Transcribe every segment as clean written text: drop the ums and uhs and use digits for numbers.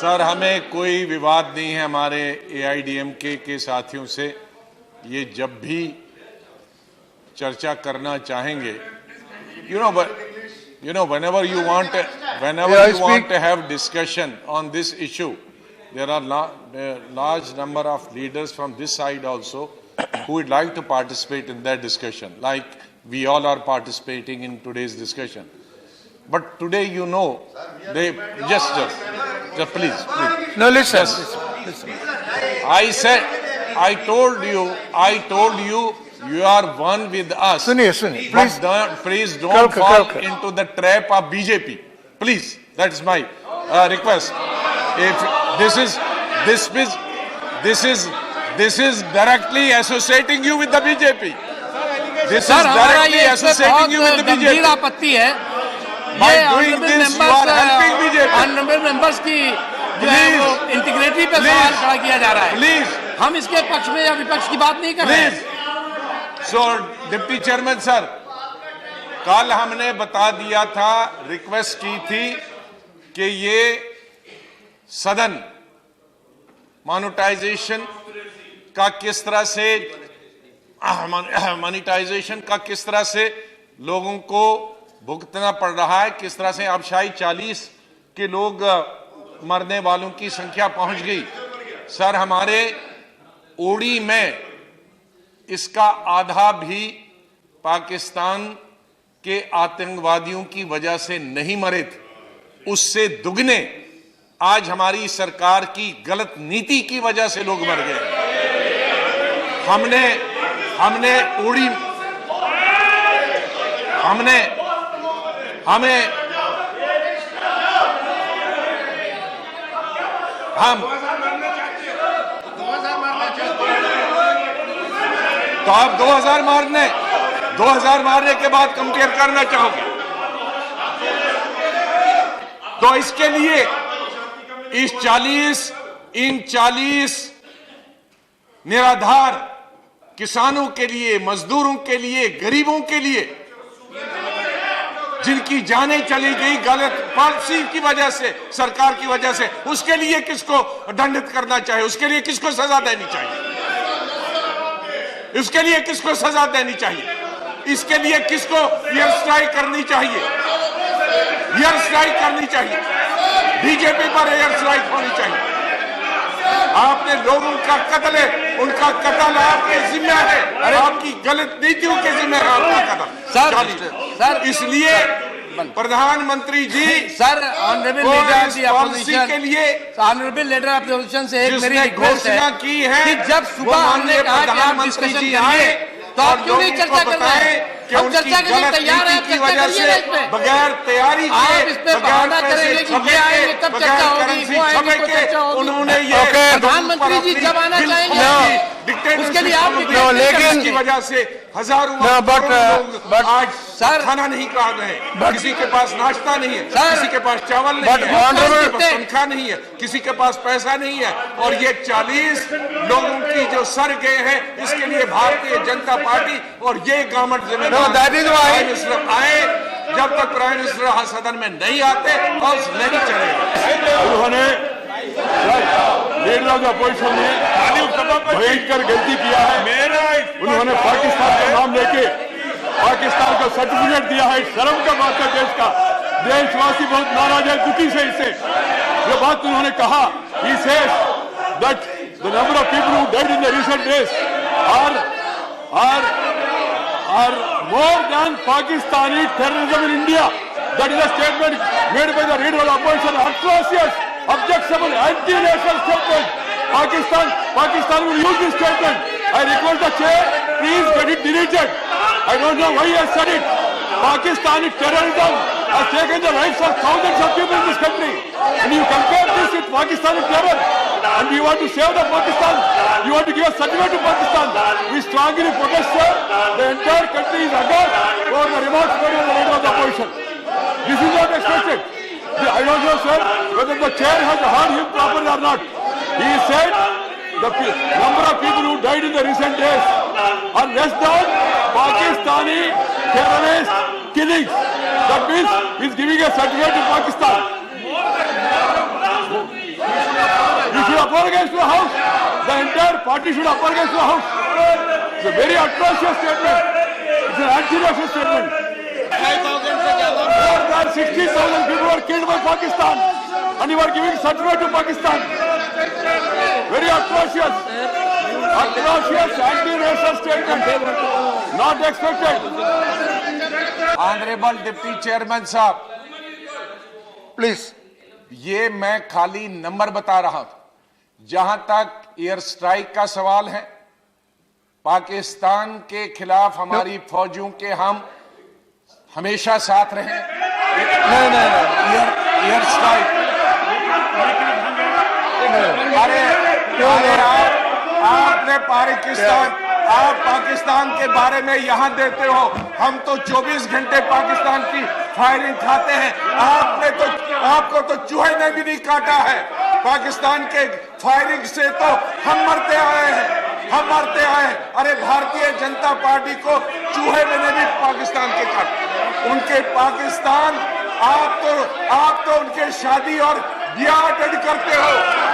Sir, हमें कोई विवाद नहीं है हमारे एआईडीएमके के साथियों से। ये जब भी चर्चा करना चाहेंगे, whenever you want to have discussion on this issue, there are large number of leaders from this side also who would like to participate in that discussion, like we all are participating in today's discussion. But today, they just please. No, listen. Listen. I told you, you are one with us. Suniye, please don't fall into the trap of BJP. Please, that's my request. If this is directly associating you with the BJP. This is directly associating you with the BJP. आपत्ति है। By doing this, you are helping BJP. Honourable members की जो है वो integrity पे सवाल खड़ा किया जा रहा है। प्लीज, हम इसके पक्ष में या विपक्ष की बात नहीं कर रहे हैं। सो डिप्टी चेयरमैन सर, कल हमने बता दिया था, रिक्वेस्ट की थी कि ये सदन मोनेटाइजेशन का किस तरह से लोगों को भुगतना पड़ रहा है, किस तरह से आबशाई 40 के लोग मरने वालों की संख्या पहुंच गई। सर, हमारे ओडी में इसका आधा भी पाकिस्तान के आतंकवादियों की वजह से नहीं मरे थे, उससे दुगने आज हमारी सरकार की गलत नीति की वजह से लोग मर गए। तो आप 2000 मारने के बाद कंपेयर करना चाहोगे? तो इसके लिए इन 40 निराधार किसानों के लिए, मजदूरों के लिए, गरीबों के लिए, जिनकी जानें चली गई गलत पॉलिसी की वजह से, सरकार की वजह से, उसके लिए किसको दंडित करना चाहिए? उसके लिए किसको सजा देनी चाहिए? इसके लिए किसको सजा देनी चाहिए? इसके लिए किसको एयर स्ट्राइक करनी चाहिए? बीजेपी पर एयर स्ट्राइक होनी चाहिए। आपने लोगों का कत्ल है, उनका कत्ल आपके जिम्मे है, आपकी गलत नीतियों के जिम्मे है आपका कत्ल। सर, इसलिए प्रधानमंत्री ji, sir, honourable leader of the opposition से एक मेरी रिक्वेस्ट है कि जब सुबह हमने कहा कि आप डिस्कशन करिए, तो आप क्यों नहीं चर्चा कर रहे हैं? हम चर्चा के लिए तैयार हैं, चर्चा करिए इस पे। बगैर तैयारी के, आप इस पे बहाना करेंगे कि ये आएंगे तब चर्चा होगी, वो आएंगे तो चर्चा होगी। उन्होंने ये प्रधानमंत्री जी जब आना चाहेंगे उसके लिए आप लेकिन की वजह से हजारों लोग आज खाना नहीं खा रहे हैं, किसी के पास नाश्ता नहीं है, किसी के पास चावल नहीं है, किसी के पास तनख्वाह नहीं है, किसी के पास पैसा नहीं है, और ये 40 लोगों की जो सर गए हैं, इसके लिए भारतीय जनता पार्टी और ये गवर्नमेंट जिम्मेदार आए। जब तक प्राइम मिनिस्टर सदन में नहीं आते और नहीं चलेगा। उन्होंने लीडर ऑफ द अपोजिशन ने भयंकर गलती किया है। उन्होंने पाकिस्तान का नाम लेके पाकिस्तान को सर्टिफिकेट दिया है। शर्म का बात है देश का। देशवासी बहुत नाराज है, दुखी से इससे। जो बात उन्होंने कहा, he says that the number of people who died in the recent days are more than Pakistani terrorism in India. That is a statement made by the leader of the opposition. Atrocious, objectionable, anti-national statement. Pakistan will use this statement. I request the chair, please get it deleted. I don't know why he has said it. Pakistani terrorism has taken the lives of thousands of people in this country. And you compare this with Pakistani terror. And you want to save the Pakistan. You want to give a certificate to Pakistan. We strongly protest, sir. The entire country is aghast for the remarks made by the leader of the opposition. This is not expected. I don't know, sir, whether the chair has heard him properly or not. He said the number of people who died in the recent days are less than Pakistani terrorist killings. That means he's giving a certificate to Pakistan. upper against the house. The entire party should upper against the house. It's a very atrocious statement. It's an anti-national statement. 5,000 से ज्यादा More than 60,000 people were killed by Pakistan, and you are giving certificate to Pakistan. Very atrocious, anti-national statement. Not expected. Honourable deputy chairman साहब, please. ये मैं खाली number बता रहा हूं। जहां तक एयर स्ट्राइक का सवाल है, पाकिस्तान के खिलाफ हमारी फौजियों के हम हमेशा साथ रहे। एयर स्ट्राइक, अरे आपने आप पाकिस्तान के बारे में यहां देते हो, हम तो 24 घंटे पाकिस्तान की फायरिंग खाते हैं। आपको तो चूहे ने भी नहीं काटा है। पाकिस्तान के फायरिंग से तो हम मरते आए हैं। अरे भारतीय जनता पार्टी को चूहे ने भी पाकिस्तान के काटे। उनके पाकिस्तान, आप तो उनके शादी और ब्याह अटेंड करते हो,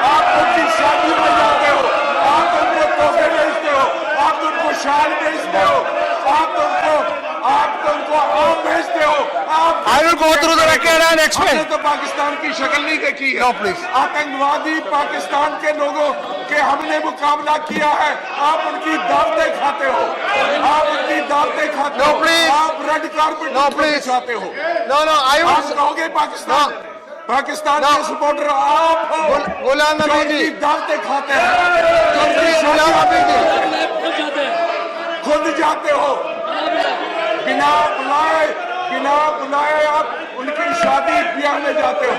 आप उनकी शादी में जाते हो, आप उनको तोहफे भेजते हो, आप उनको शाल भेजते हो, आप उनको आम भेजते हो। I will go through the record and explain. हमने तो पाकिस्तान की शक्ल नहीं देखी है। No, please. आतंकवादी पाकिस्तान के लोगों के हमने मुकाबला किया है। आप उनकी दावतें खाते हो, No, please. आप रेड कार्पेट No, please. बिछाते हो। No, I आप will. कहोगे पाकिस्तान पाकिस्तान No. के सपोर्टर आप हो, गुलाम नबी जो जी। उनकी दावतें खाते हैं, गुलाम नबी जी। खुद जाते हो बिना बुलाए आप उनकी शादी ब्याह में जाते हो।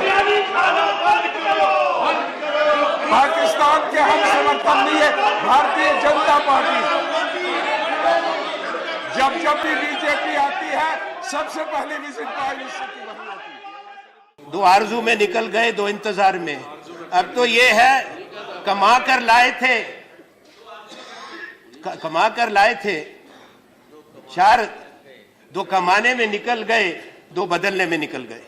पाकिस्तान के हम समर्थन नहीं है भारतीय जनता पार्टी। जब भी बीजेपी आती है, सबसे पहले विजिट प्राइम मिनिस्टर की वही होती है। दो आरजू में निकल गए, दो इंतजार में। अब तो ये है, कमा कर लाए थे चार, दो कमाने में निकल गए, दो बदलने में निकल गए।